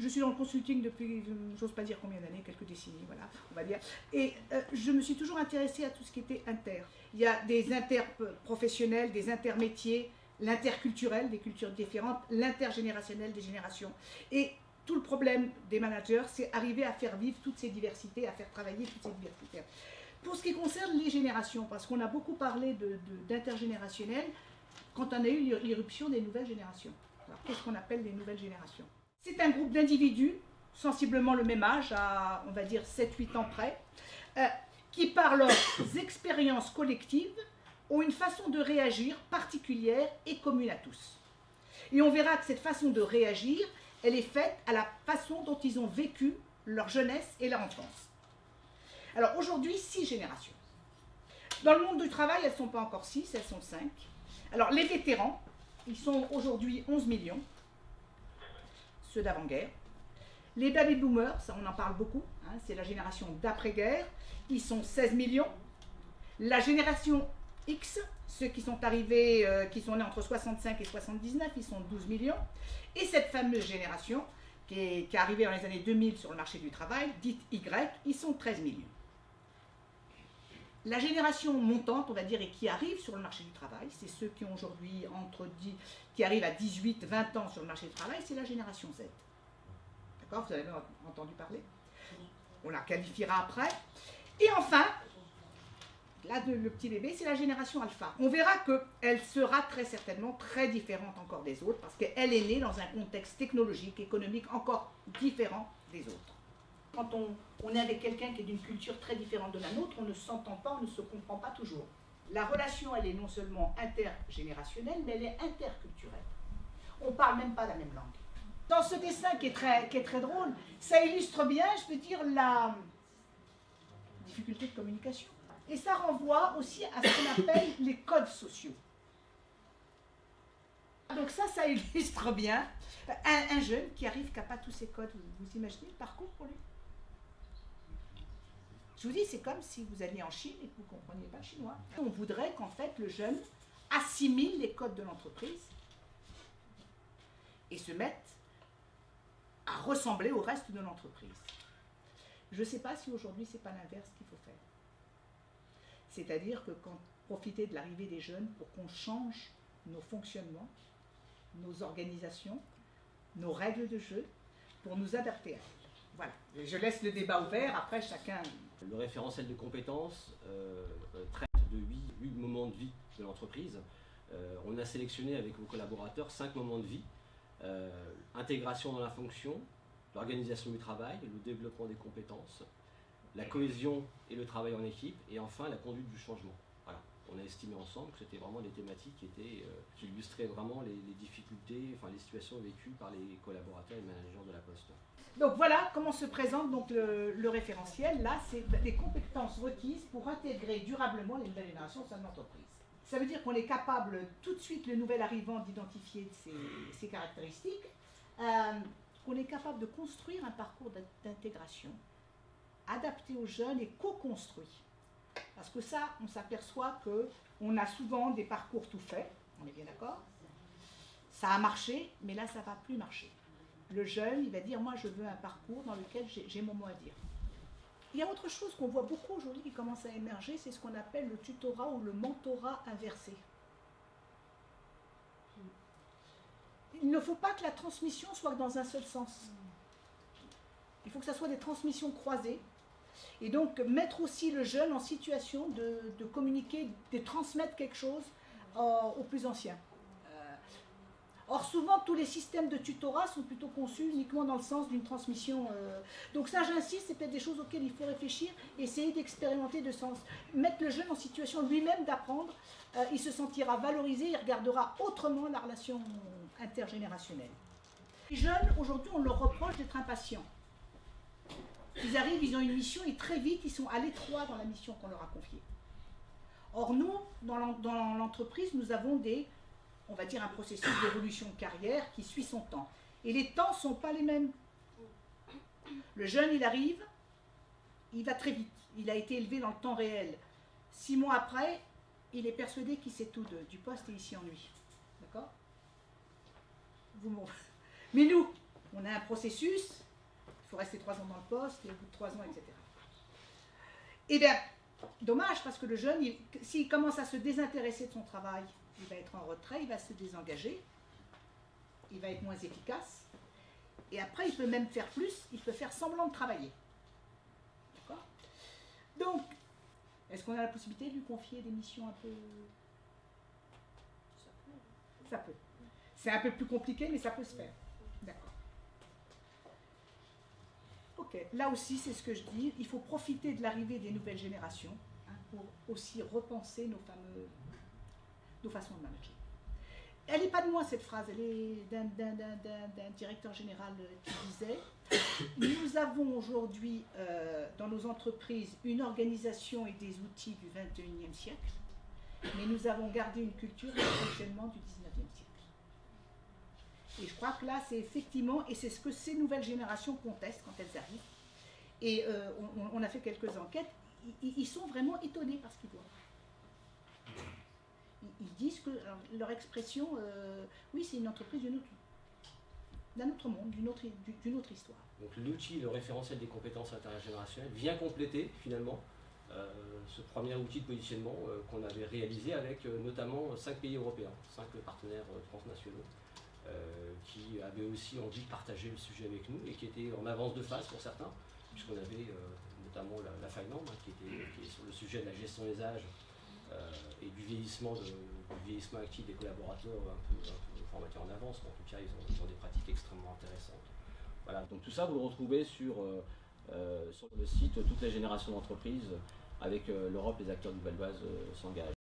je suis dans le consulting depuis, j'ose pas dire combien d'années, quelques décennies, voilà, on va dire. Et je me suis toujours intéressée à tout ce qui était inter. Il y a des interprofessionnels, des intermétiers, l'interculturel, des cultures différentes, l'intergénérationnel des générations. Et tout le problème des managers, c'est arriver à faire vivre toutes ces diversités, à faire travailler toutes ces diversités. Pour ce qui concerne les générations, parce qu'on a beaucoup parlé d'intergénérationnel, quand on a eu l'irruption des nouvelles générations. Alors, qu'est-ce qu'on appelle les nouvelles générations? C'est un groupe d'individus, sensiblement le même âge, à on va dire 7-8 ans près, qui par leurs expériences collectives ont une façon de réagir particulière et commune à tous. Et on verra que cette façon de réagir, elle est faite à la façon dont ils ont vécu leur jeunesse et leur enfance. Alors aujourd'hui, 6 générations. Dans le monde du travail, elles ne sont pas encore 6, elles sont 5. Alors les vétérans, ils sont aujourd'hui 11 millions, ceux d'avant-guerre. Les baby-boomers, ça on en parle beaucoup, hein, c'est la génération d'après-guerre, ils sont 16 millions. La génération X, ceux qui sont arrivés, qui sont nés entre 65 et 79, ils sont 12 millions. Et cette fameuse génération, qui est arrivée dans les années 2000 sur le marché du travail, dite Y, ils sont 13 millions. La génération montante, on va dire, et qui arrive sur le marché du travail, c'est ceux qui ont aujourd'hui qui arrivent à 18, 20 ans sur le marché du travail, c'est la génération Z. D'accord? Vous avez entendu parler? On la qualifiera après. Et enfin, là, le petit bébé, c'est la génération alpha. On verra qu'elle sera très certainement très différente encore des autres, parce qu'elle est née dans un contexte technologique, économique encore différent des autres. Quand on est avec quelqu'un qui est d'une culture très différente de la nôtre, on ne s'entend pas, on ne se comprend pas toujours. La relation, elle est non seulement intergénérationnelle, mais elle est interculturelle. On ne parle même pas la même langue. Dans ce dessin qui est très drôle, ça illustre bien, je veux dire, la difficulté de communication. Et ça renvoie aussi à ce qu'on appelle les codes sociaux. Donc ça illustre bien un jeune qui arrive, qui n'a pas tous ces codes. Vous imaginez le parcours pour lui? Je vous dis, c'est comme si vous alliez en Chine et que vous ne compreniez pas le chinois. On voudrait qu'en fait le jeune assimile les codes de l'entreprise et se mette à ressembler au reste de l'entreprise. Je ne sais pas si aujourd'hui c'est pas l'inverse qu'il faut faire. C'est-à-dire que profiter de l'arrivée des jeunes pour qu'on change nos fonctionnements, nos organisations, nos règles de jeu, pour nous adapter à elles. Voilà, je laisse le débat ouvert, après chacun... Le référentiel de compétences traite de 8 moments de vie de l'entreprise. On a sélectionné avec vos collaborateurs 5 moments de vie. Intégration dans la fonction, l'organisation du travail, le développement des compétences, la cohésion et le travail en équipe, et enfin la conduite du changement. Voilà. On a estimé ensemble que c'était vraiment des thématiques qui illustraient vraiment les difficultés, enfin les situations vécues par les collaborateurs et managers de la Poste. Donc voilà comment se présente donc le référentiel. Là, c'est les compétences requises pour intégrer durablement les nouvelles générations au sein de l'entreprise. Ça veut dire qu'on est capable tout de suite, le nouvel arrivant, d'identifier ses caractéristiques, qu'on est capable de construire un parcours d'intégration adapté aux jeunes et co-construit. Parce que ça, on s'aperçoit qu'on a souvent des parcours tout faits, on est bien d'accord? Ça a marché, mais là, ça ne va plus marcher. Le jeune, il va dire, moi, je veux un parcours dans lequel j'ai mon mot à dire. Il y a autre chose qu'on voit beaucoup aujourd'hui qui commence à émerger, c'est ce qu'on appelle le tutorat ou le mentorat inversé. Il ne faut pas que la transmission soit dans un seul sens. Il faut que ça soit des transmissions croisées. Et donc, mettre aussi le jeune en situation de communiquer, de transmettre quelque chose aux plus anciens. Or, souvent, tous les systèmes de tutorat sont plutôt conçus uniquement dans le sens d'une transmission. Donc ça, j'insiste, c'est peut-être des choses auxquelles il faut réfléchir, essayer d'expérimenter de sens. Mettre le jeune en situation lui-même d'apprendre, il se sentira valorisé, il regardera autrement la relation intergénérationnelle. Les jeunes, aujourd'hui, on leur reproche d'être impatients. Ils arrivent, ils ont une mission et très vite, ils sont à l'étroit dans la mission qu'on leur a confiée. Or, nous, dans l'entreprise, nous avons on va dire un processus d'évolution de carrière qui suit son temps. Et les temps ne sont pas les mêmes. Le jeune, il arrive, il va très vite. Il a été élevé dans le temps réel. 6 mois après, il est persuadé qu'il sait tout du poste et il s'y ennuie. D'accord? Mais nous, On a un processus, il faut rester 3 ans dans le poste, et au bout de 3 ans, etc. Eh bien, dommage, parce que le jeune, s'il commence à se désintéresser de son travail, il va être en retrait, il va se désengager, il va être moins efficace, et après, il peut même faire plus, il peut faire semblant de travailler. D'accord? Donc, est-ce qu'on a la possibilité de lui confier des missions un peu... Ça peut. C'est un peu plus compliqué, mais ça peut se faire. D'accord. Ok, là aussi, c'est ce que je dis, il faut profiter de l'arrivée des nouvelles générations pour aussi repenser nos façons de manager. Elle n'est pas de moi, cette phrase, elle est d'un directeur général qui disait « Nous avons aujourd'hui dans nos entreprises une organisation et des outils du 21e siècle, mais nous avons gardé une culture de fonctionnement du 19e siècle. » Et je crois que là, c'est effectivement, et c'est ce que ces nouvelles générations contestent quand elles arrivent. Et on a fait quelques enquêtes, ils sont vraiment étonnés par ce qu'ils voient. Ils disent que leur expression, oui, c'est une entreprise d'un autre monde, d'une autre histoire. Donc l'outil, le référentiel des compétences intergénérationnelles, vient compléter finalement ce premier outil de positionnement qu'on avait réalisé avec notamment 5 pays européens, 5 partenaires transnationaux, qui avaient aussi envie de partager le sujet avec nous et qui étaient en avance de phase pour certains, puisqu'on avait notamment la Finlande qui est sur le sujet de la gestion des âges et du vieillissement actif des collaborateurs un peu formatés en avance, mais en tout cas ils ont des pratiques extrêmement intéressantes. Voilà, donc tout ça vous le retrouvez sur le site Toutes les générations d'entreprises avec l'Europe, les acteurs du Val d'Oise s'engagent.